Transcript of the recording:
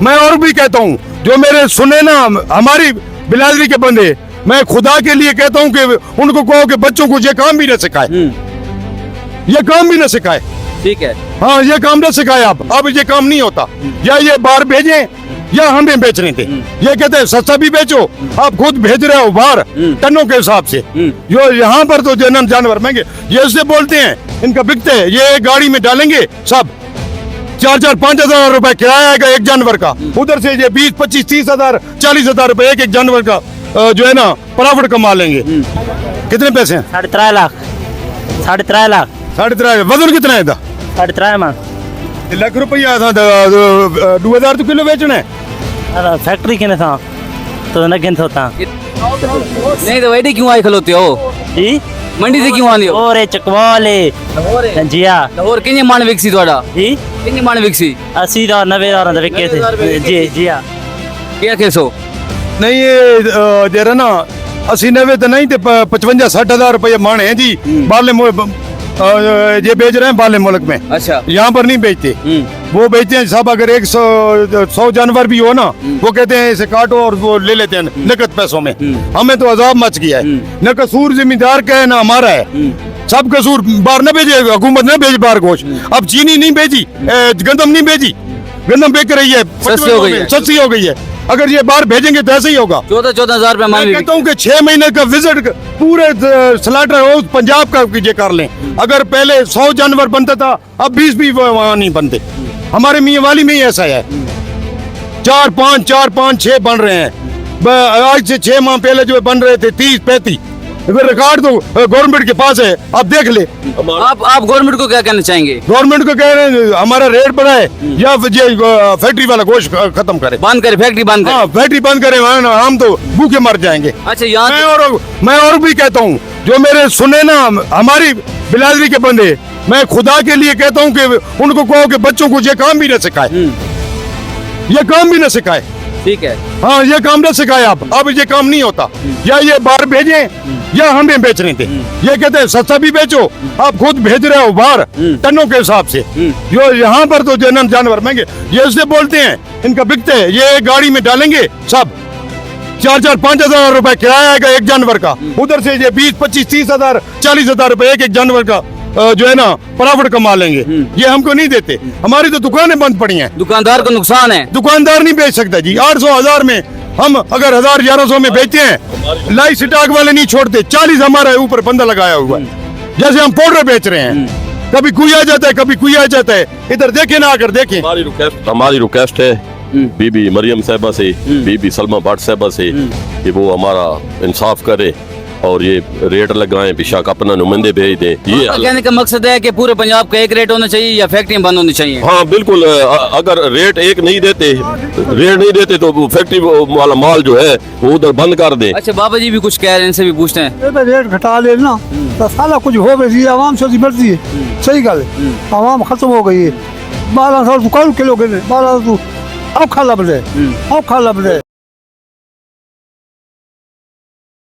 मैं और भी कहता हूँ, जो मेरे सुने ना हमारी बिरादरी के बंदे, मैं खुदा के लिए कहता हूँ कि उनको कहो कि बच्चों को ये काम भी न सिखाए, ये काम भी न सिखाए। ठीक है। हाँ, ये काम न सिखाए आप, अब ये काम नहीं होता। या ये बाहर भेजें या हमें बेच रहे थे। ये कहते हैं सस्ता भी बेचो, आप खुद भेज रहे हो बाहर टनों के हिसाब से। जो यहाँ पर तो जनम जानवर महंगे, ये इससे बोलते हैं, इनका बिकते हैं, ये गाड़ी में डालेंगे सब 4-5 हजार रुपए किराया आएगा एक जानवर का, उधर से ये 20-25-30 हजार 40 हजार रुपए एक जानवर का जो है ना प्रॉफिट कमा लेंगे। कितने पैसे हैं? 3.5 लाख। 3.5 लाख। 3.5। वजन कितना है था? 3.5 मन। लाख रुपया था, 2000 तो किलो बेचना है। फैक्ट्री के था तो न गिनत होता नहीं तो वैसे क्यों आए खलोते हो जी? मंडी से क्यों आने हो? और चकवाले जिया लाहौर कितने मान विकसी ਤੁਹਾਡਾ जी कितने मान विकसी? 80 और 90 और विके थे जी जी हाँ। क्या केसो? नहीं ये जरा ना 80-90 तो नहीं थे, 55-60 हजार रुपये मान है जी। बाले ये बेच रहे हैं बाले मुल्क में। अच्छा। यहाँ पर नहीं बेचते, वो बेचते हैं साहब। अगर 100 जानवर भी हो ना, वो कहते हैं इसे काटो और वो ले लेते हैं नकद पैसों में। हमें तो अजाब मच गया है। न कसूर जिम्मेदार का है ना हमारा है, सब कसूर। बाहर न भेजे हुकूमत, न भेजे बाहर गोश्त। अब चीनी नहीं भेजी, गंदम नहीं भेजी, गंदम बेच रही है, सस्ती हो गई है। सस्ती हो गई है। अगर ये बाहर भेजेंगे तो ऐसे ही होगा। 14-14 हजार रुपए मैं मान कहता हूँ कि 6 महीने का विजिट पूरे स्लाटर हाउस पंजाब का ये कर लें। अगर पहले 100 जानवर बनता था, अब 20 भी वहाँ नहीं बनते। हमारे मियाँ वाली में ही ऐसा है, 4-5 6 बन रहे हैं। आज से 6 माह पहले जो बन रहे थे 30-35। अगर रिकॉर्ड तो गवर्नमेंट के पास है, आप देख ले। आप गवर्नमेंट को क्या कहना चाहेंगे? गवर्नमेंट को कह रहे हैं हमारा रेट बढ़ाए या ये फैक्ट्री वाला गोश्त खत्म करे, बंद करे, फैक्ट्री बंद करे। हाँ फैक्ट्री बंद करे, हम तो भूखे मर जाएंगे। अच्छा, यहाँ मैं और भी कहता हूँ, जो मेरे सुने ना हमारी बिरादरी के बंदे, मैं खुदा के लिए कहता हूँ कि उनको कहो कि बच्चों को ये काम भी न सिखाए, ये काम भी न सिखाए। ठीक है। हाँ, ये काम न सिखाए आप, अब ये काम नहीं होता। या ये बाहर भेजें या हमें बेच रहे थे। ये कहते हैं सस्ता भी बेचो, आप खुद भेज रहे हो बाहर टनों के हिसाब से। जो यहाँ पर तो जनम जानवर महंगे, ये इससे बोलते हैं, इनका बिकते हैं, ये गाड़ी में डालेंगे सब 4-5 हजार रुपए किराया आएगा एक जानवर का, उधर से ये 20-25-30 हजार 40 हजार रुपए एक जानवर का जो है ना प्रॉफिट कमा लेंगे। ये हमको नहीं देते, हमारी तो दुकानें बंद पड़ी हैं। दुकानदार को नुकसान है। दुकानदार नहीं बेच सकता जी। 800-1000 में हम अगर 1000-1100 में बेचते हैं, लाइफ स्टॉक वाले नहीं छोड़ते। 40 हमारे ऊपर बंदा लगाया हुआ है, जैसे हम पाउडर बेच रहे हैं। कभी कोई आ जाता है, कभी कोई आ जाता है। इधर देखें ना, आकर देखें। हमारी रिक्वेस्ट है बीबी मरियम साहबा से, बीबी सलमा भट्ट साहबा से, कि वो हमारा इंसाफ करे और ये रेट लगाएं, बेशक अपना नुमाइंदे भेज दें। ये कहने का मकसद है कि पूरे पंजाब का एक रेट होना चाहिए या फैक्ट्री बंद होनी चाहिए? हाँ बिल्कुल। अगर रेट एक नहीं देते तो फैक्ट्री वाला माल जो है वो उधर बंद कर दे। अच्छा, बाबा जी भी कुछ कह रहे हैं, इनसे भी पूछते हैं। रेट घटा ले ना तो सारा कुछ हो गई, आवाम से मर्जी है। सही गल, आवाम खत्म हो गई है। 1200 किलो के 1200 औखा लभ रहे, औखा लभ रहे।